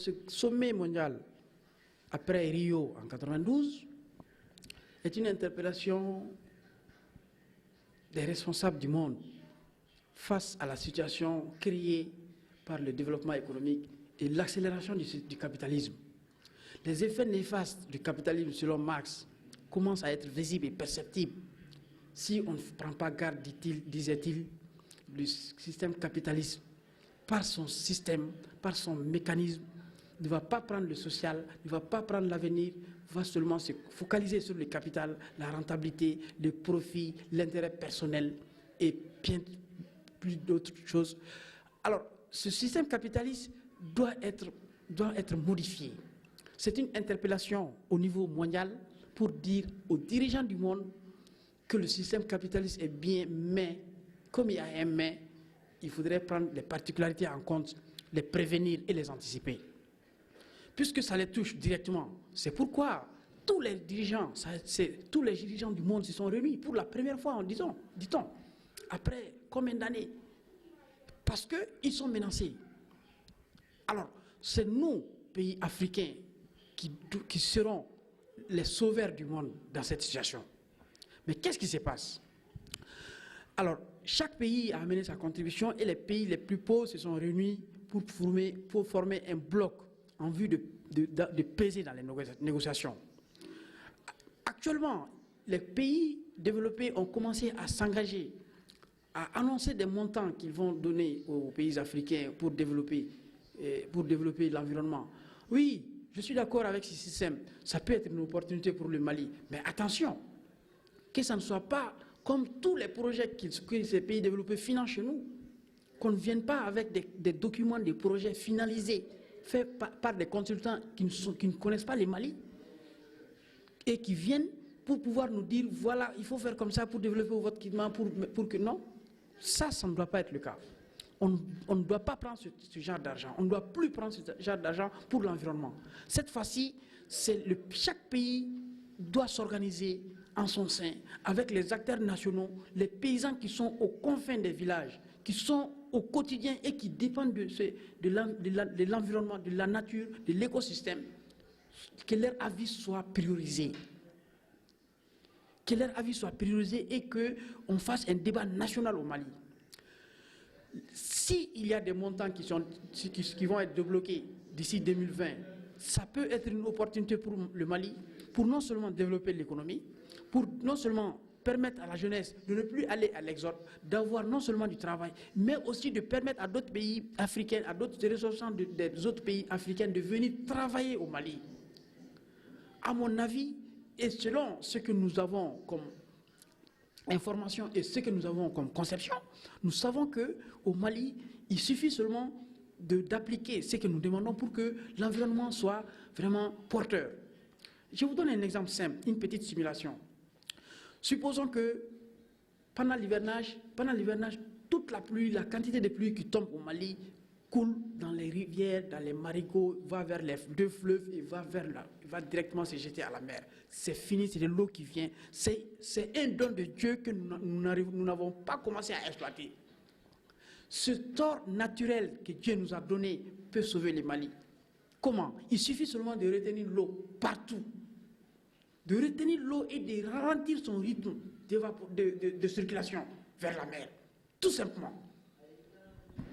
ce sommet mondial après Rio en 92 est une interpellation des responsables du monde face à la situation créée par le développement économique et l'accélération du capitalisme. Les effets néfastes du capitalisme, selon Marx, commencent à être visibles et perceptibles si on ne prend pas garde, disait-il, du système capitaliste, par son système, par son mécanisme, ne va pas prendre le social, ne va pas prendre l'avenir, va seulement se focaliser sur le capital, la rentabilité, le profit, l'intérêt personnel et bien plus d'autres choses. Alors, ce système capitaliste doit être modifié. C'est une interpellation au niveau mondial pour dire aux dirigeants du monde que le système capitaliste est bien, mais comme il y a un mais, il faudrait prendre les particularités en compte, les prévenir et les anticiper. Puisque ça les touche directement, c'est pourquoi tous les dirigeants du monde se sont réunis pour la première fois, dit-on, après combien d'années? Parce qu'ils sont menacés. Alors, c'est nous, pays africains, qui seront les sauveurs du monde dans cette situation. Mais qu'est-ce qui se passe? Alors, chaque pays a amené sa contribution et les pays les plus pauvres se sont réunis pour former un bloc en vue de peser dans les négociations. Actuellement, les pays développés ont commencé à s'engager, à annoncer des montants qu'ils vont donner aux pays africains pour développer l'environnement. Oui, je suis d'accord avec ce système, ça peut être une opportunité pour le Mali, mais attention, que ça ne soit pas comme tous les projets que ces pays développés financent chez nous, qu'on ne vienne pas avec des documents, des projets finalisés, faits par des consultants qui ne connaissent pas les Mali, et qui viennent pour pouvoir nous dire, voilà, il faut faire comme ça pour développer votre équipement, pour que non, ça ne doit pas être le cas. On ne doit pas prendre ce genre d'argent. On ne doit plus prendre ce genre d'argent pour l'environnement. Cette fois-ci, chaque pays doit s'organiser en son sein avec les acteurs nationaux, les paysans qui sont aux confins des villages, qui sont au quotidien et qui dépendent de l'environnement, de la nature, de l'écosystème, que leur avis soit priorisé. Que leur avis soit priorisé et qu'on fasse un débat national au Mali. S'il y a des montants qui vont être débloqués d'ici 2020, ça peut être une opportunité pour le Mali, pour non seulement développer l'économie, pour non seulement permettre à la jeunesse de ne plus aller à l'exode, d'avoir non seulement du travail, mais aussi de permettre à d'autres pays africains, à d'autres ressortissants des autres pays africains de venir travailler au Mali. À mon avis, et selon ce que nous avons comme information et ce que nous avons comme conception, nous savons qu'au Mali, il suffit seulement d'appliquer ce que nous demandons pour que l'environnement soit vraiment porteur. Je vous donne un exemple simple, une petite simulation. Supposons que pendant l'hivernage, toute la pluie, la quantité de pluie qui tombe au Mali coule dans les rivières, dans les marigots, va vers les deux fleuves et va directement se jeter à la mer. C'est fini, c'est de l'eau qui vient. C'est un don de Dieu que nous n'avons pas commencé à exploiter. Ce tort naturel que Dieu nous a donné peut sauver le Mali. Comment? Il suffit seulement de retenir l'eau partout. De retenir l'eau et de ralentir son rythme de circulation vers la mer. Tout simplement.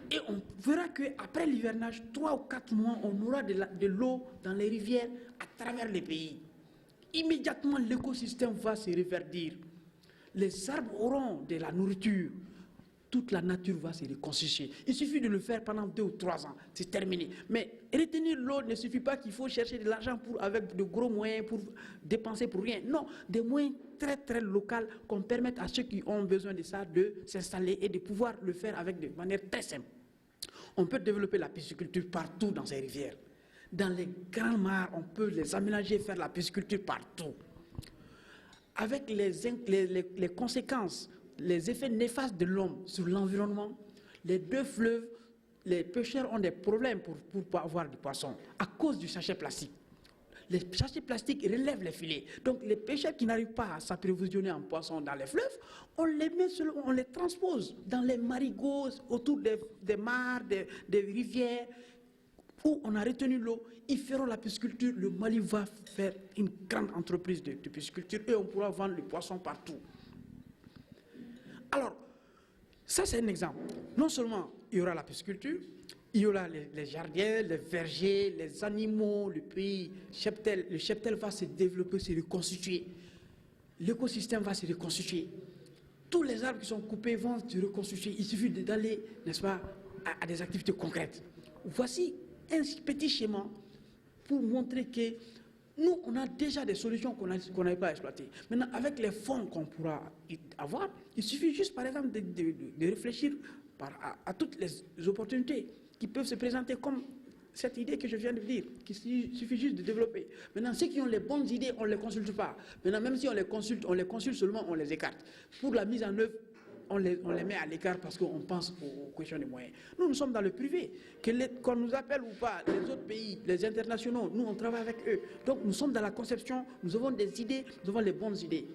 Et on verra qu'après l'hivernage, 3 ou 4 mois, on aura de l'eau dans les rivières à travers les pays. Immédiatement, l'écosystème va se reverdir. Les arbres auront de la nourriture. Toute la nature va se reconstituer. Il suffit de le faire pendant 2 ou 3 ans. C'est terminé. Mais retenir l'eau ne suffit pas qu'il faut chercher de l'argent avec de gros moyens pour dépenser pour rien. Non, des moyens très très locaux qu'on permette à ceux qui ont besoin de ça de s'installer et de pouvoir le faire avec de manière très simple. On peut développer la pisciculture partout dans ces rivières. Dans les grands mares, on peut les aménager, faire la pisciculture partout. Avec les conséquences, les effets néfastes de l'homme sur l'environnement, les deux fleuves, les pêcheurs ont des problèmes pour avoir du poisson à cause du sachet plastique. Les sachets plastiques relèvent les filets. Donc les pêcheurs qui n'arrivent pas à s'approvisionner en poisson dans les fleuves, on les transpose dans les marigots, autour des mares, des rivières, où on a retenu l'eau, ils feront la pisciculture, le Mali va faire une grande entreprise de pisciculture et on pourra vendre le poisson partout. Alors, ça c'est un exemple. Non seulement il y aura la pisciculture, il y aura les jardins, les vergers, les animaux, le pays, le cheptel va se développer, se reconstituer. L'écosystème va se reconstituer. Tous les arbres qui sont coupés vont se reconstituer. Il suffit d'aller, n'est-ce pas, à des activités concrètes. Voici un petit schéma pour montrer que nous, on a déjà des solutions qu'on n'avait pas exploitées. Maintenant, avec les fonds qu'on pourra avoir, il suffit juste, par exemple, de réfléchir à toutes les opportunités qui peuvent se présenter comme cette idée que je viens de dire, qu'il suffit juste de développer. Maintenant, ceux qui ont les bonnes idées, on ne les consulte pas. Maintenant, même si on les consulte seulement, on les écarte. Pour la mise en œuvre, on les met à l'écart parce qu'on pense aux questions des moyens. Nous sommes dans le privé. Qu'on nous appelle ou pas, les autres pays, les internationaux, nous, on travaille avec eux. Donc, nous sommes dans la conception, nous avons des idées, nous avons les bonnes idées.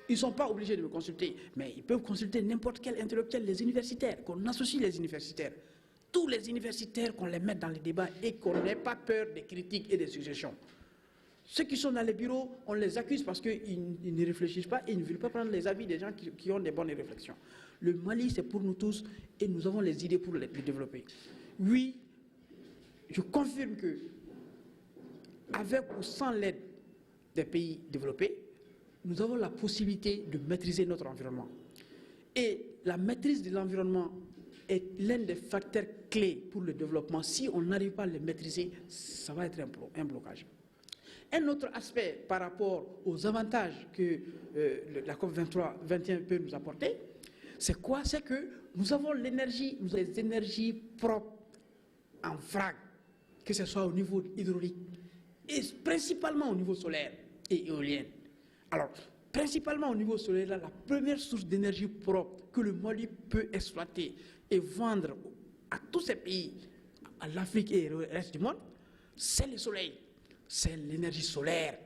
Ils ne sont pas obligés de me consulter, mais ils peuvent consulter n'importe quel intellectuel, les universitaires, qu'on associe les universitaires. Tous les universitaires, qu'on les mette dans les débats et qu'on n'ait pas peur des critiques et des suggestions. Ceux qui sont dans les bureaux, on les accuse parce qu'ils ne réfléchissent pas et ils ne veulent pas prendre les avis des gens qui ont des bonnes réflexions. Le Mali, c'est pour nous tous et nous avons les idées pour les développer. Oui, je confirme que, avec ou sans l'aide des pays développés, nous avons la possibilité de maîtriser notre environnement. Et la maîtrise de l'environnement est l'un des facteurs clés pour le développement. Si on n'arrive pas à le maîtriser, ça va être un blocage. Un autre aspect par rapport aux avantages que la COP21 peut nous apporter, c'est quoi? C'est que nous avons l'énergie, nous avons les énergies propres en vrac, que ce soit au niveau hydraulique et principalement au niveau solaire et éolien. Alors, principalement au niveau solaire, la première source d'énergie propre que le Mali peut exploiter et vendre à tous ces pays, à l'Afrique et au reste du monde, c'est le soleil, c'est l'énergie solaire.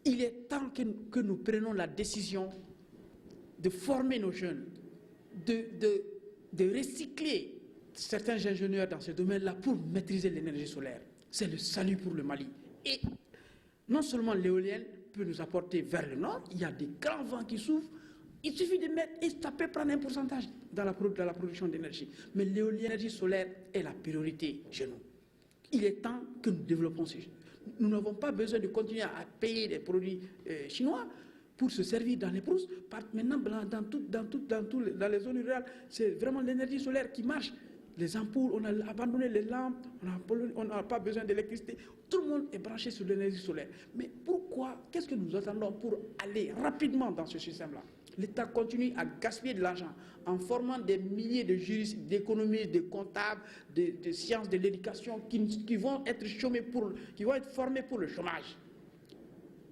Il est temps que nous prenions la décision de former nos jeunes, de recycler certains ingénieurs dans ce domaine-là pour maîtriser l'énergie solaire. C'est le salut pour le Mali. Et non seulement l'éolienne peut nous apporter vers le nord, il y a des grands vents qui souffrent, il suffit de mettre, et ça peut prendre un pourcentage dans la production d'énergie. Mais l'énergie solaire est la priorité chez nous. Il est temps que nous développons ces choses. Nous n'avons pas besoin de continuer à payer des produits chinois pour se servir dans les brousses. Maintenant, dans les zones rurales, c'est vraiment l'énergie solaire qui marche. Les ampoules, on a abandonné les lampes, on n'a pas besoin d'électricité. Tout le monde est branché sur l'énergie solaire. Mais pourquoi? Qu'est-ce que nous attendons pour aller rapidement dans ce système-là? L'État continue à gaspiller de l'argent en formant des milliers de juristes, d'économistes, de comptables, de sciences de l'éducation qui vont être formés pour le chômage.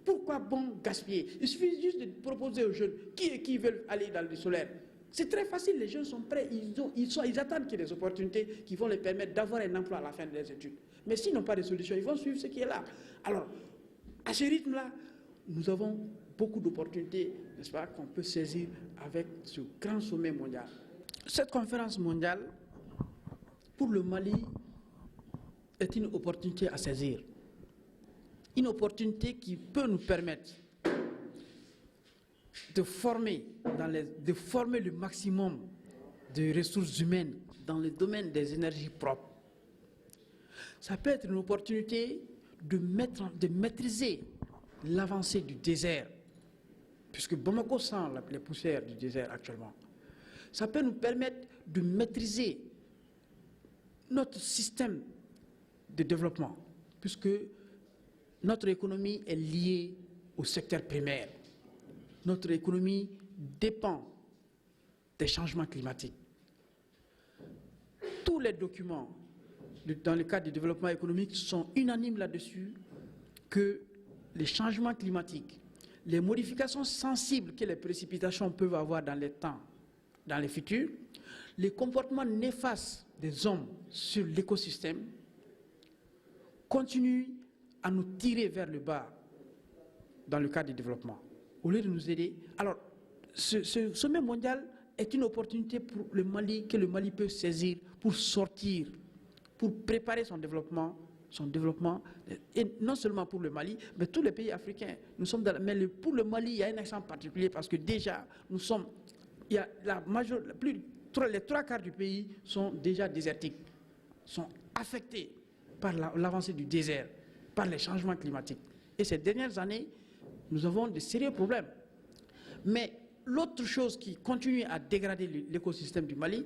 Pourquoi bon gaspiller? Il suffit juste de proposer aux jeunes qui veulent aller dans le solaire. C'est très facile, les jeunes sont prêts, ils attendent qu'il y ait des opportunités qui vont les permettre d'avoir un emploi à la fin de leurs études. Mais s'ils n'ont pas de solution, ils vont suivre ce qui est là. Alors, à ce rythme-là, nous avons beaucoup d'opportunités, n'est-ce pas, qu'on peut saisir avec ce grand sommet mondial. Cette conférence mondiale, pour le Mali, est une opportunité à saisir. Une opportunité qui peut nous permettre de former le maximum de ressources humaines dans le domaine des énergies propres. Ça peut être une opportunité de maîtriser l'avancée du désert, puisque Bamako sent les poussières du désert actuellement. Ça peut nous permettre de maîtriser notre système de développement, puisque notre économie est liée au secteur primaire. Notre économie dépend des changements climatiques. Tous les documents dans le cadre du développement économique sont unanimes là-dessus que les changements climatiques, les modifications sensibles que les précipitations peuvent avoir dans les temps, dans le futur, les comportements néfastes des hommes sur l'écosystème continuent à nous tirer vers le bas dans le cadre du développement. Au lieu de nous aider. Alors, ce sommet mondial est une opportunité pour le Mali, que le Mali peut saisir pour sortir pour préparer son développement, et non seulement pour le Mali, mais tous les pays africains. Nous sommes mais pour le Mali, il y a un accent particulier parce que déjà, il y a les trois quarts du pays sont déjà désertiques, sont affectés par l'avancée du désert, par les changements climatiques. Et ces dernières années, nous avons de sérieux problèmes. Mais l'autre chose qui continue à dégrader l'écosystème du Mali,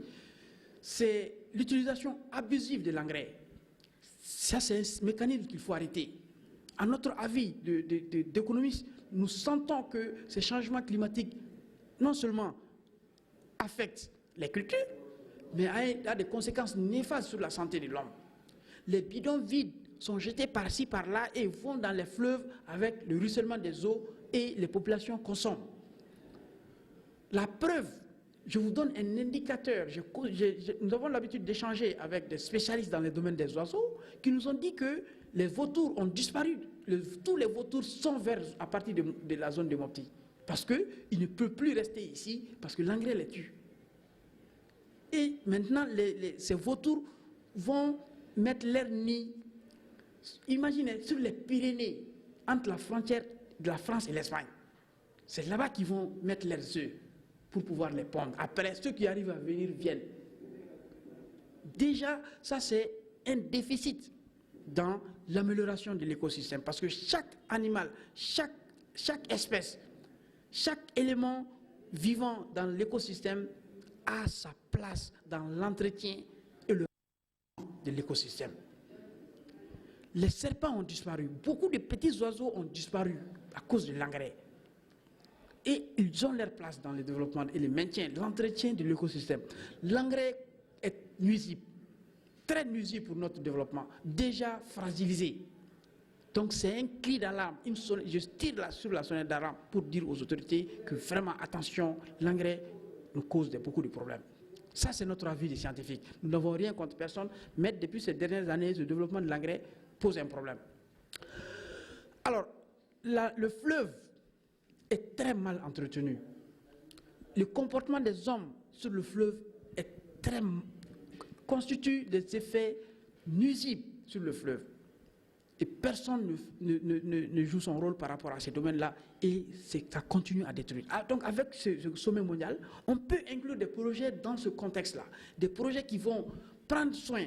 c'est l'utilisation abusive de l'engrais. Ça, c'est un mécanisme qu'il faut arrêter. À notre avis d'économistes, nous sentons que ces changements climatiques, non seulement affectent les cultures, mais a des conséquences néfastes sur la santé de l'homme. Les bidons vides sont jetés par-ci, par-là et vont dans les fleuves avec le ruissellement des eaux et les populations consomment. La preuve, je vous donne un indicateur. Nous avons l'habitude d'échanger avec des spécialistes dans le domaine des oiseaux qui nous ont dit que les vautours ont disparu. Tous les vautours sont verts à partir de la zone de Mopti. Parce qu'ils ne peuvent plus rester ici, parce que l'engrais les tue. Et maintenant, ces vautours vont mettre leur nid, imaginez, sur les Pyrénées, entre la frontière de la France et l'Espagne. C'est là-bas qu'ils vont mettre leurs œufs pour pouvoir les pondre. Après, ceux qui arrivent à venir viennent. Déjà, ça c'est un déficit dans l'amélioration de l'écosystème. Parce que chaque animal, chaque espèce, chaque élément vivant dans l'écosystème a sa place dans l'entretien et le de l'écosystème. Les serpents ont disparu. Beaucoup de petits oiseaux ont disparu à cause de l'engrais. Et ils ont leur place dans le développement et le maintien, l'entretien de l'écosystème. L'engrais est nuisible, très nuisible pour notre développement, déjà fragilisé. Donc c'est un cri d'alarme. Je tire sur la sonnette d'alarme pour dire aux autorités que vraiment, attention, l'engrais nous cause beaucoup de problèmes. Ça, c'est notre avis des scientifiques. Nous n'avons rien contre personne, mais depuis ces dernières années, le développement de l'engrais pose un problème. Alors, le fleuve est très mal entretenu. Le comportement des hommes sur le fleuve constitue des effets nuisibles sur le fleuve. Et personne ne joue son rôle par rapport à ces domaines-là et ça continue à détruire. Donc avec ce sommet mondial, on peut inclure des projets dans ce contexte-là. Des projets qui vont prendre soin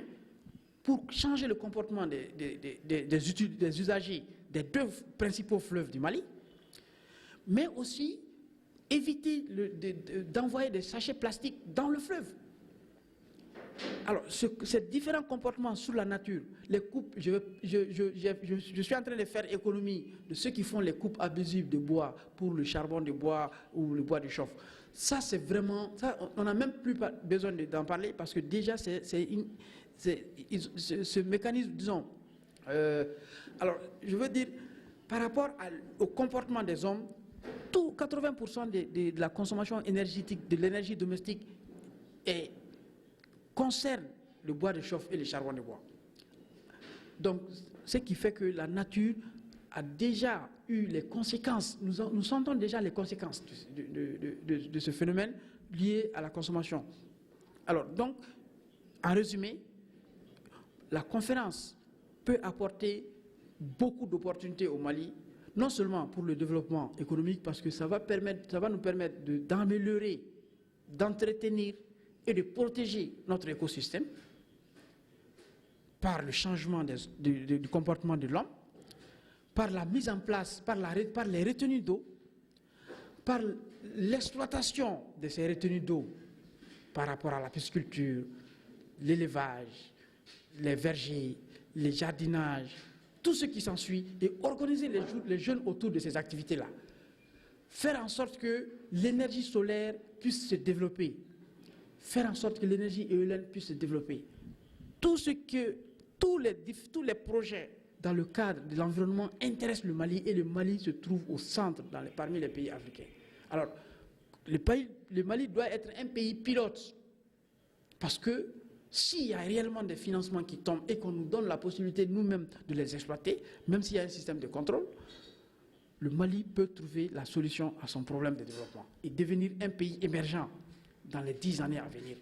pour changer le comportement des usagers des deux principaux fleuves du Mali, mais aussi éviter d'envoyer des sachets plastiques dans le fleuve. Alors, ces différents comportements sur la nature, les coupes, je suis en train de faire économie de ceux qui font les coupes abusives de bois pour le charbon de bois ou le bois de chauffe. Ça, c'est vraiment, ça, on n'a même plus besoin d'en parler parce que déjà, ce mécanisme, disons, alors, je veux dire, par rapport au comportement des hommes, 80% de la consommation énergétique, de l'énergie domestique concerne le bois de chauffe et le charbon de bois. Donc, ce qui fait que la nature a déjà eu les conséquences, nous sentons déjà les conséquences de ce phénomène lié à la consommation. Alors, donc, en résumé, la conférence peut apporter beaucoup d'opportunités au Mali, non seulement pour le développement économique, parce que ça va nous permettre d'améliorer, d'entretenir et de protéger notre écosystème par le changement du comportement de l'homme, par la mise en place, par les retenues d'eau, par l'exploitation de ces retenues d'eau par rapport à la pisciculture, l'élevage, les vergers, les jardinages, tout ce qui s'ensuit, et organiser les jeunes autour de ces activités-là. Faire en sorte que l'énergie solaire puisse se développer, faire en sorte que l'énergie éolienne puisse se développer. Tous les projets dans le cadre de l'environnement intéressent le Mali et le Mali se trouve au centre parmi les pays africains. Alors, le Mali doit être un pays pilote parce que s'il y a réellement des financements qui tombent et qu'on nous donne la possibilité nous-mêmes de les exploiter, même s'il y a un système de contrôle, le Mali peut trouver la solution à son problème de développement et devenir un pays émergent dans les 10 années à venir.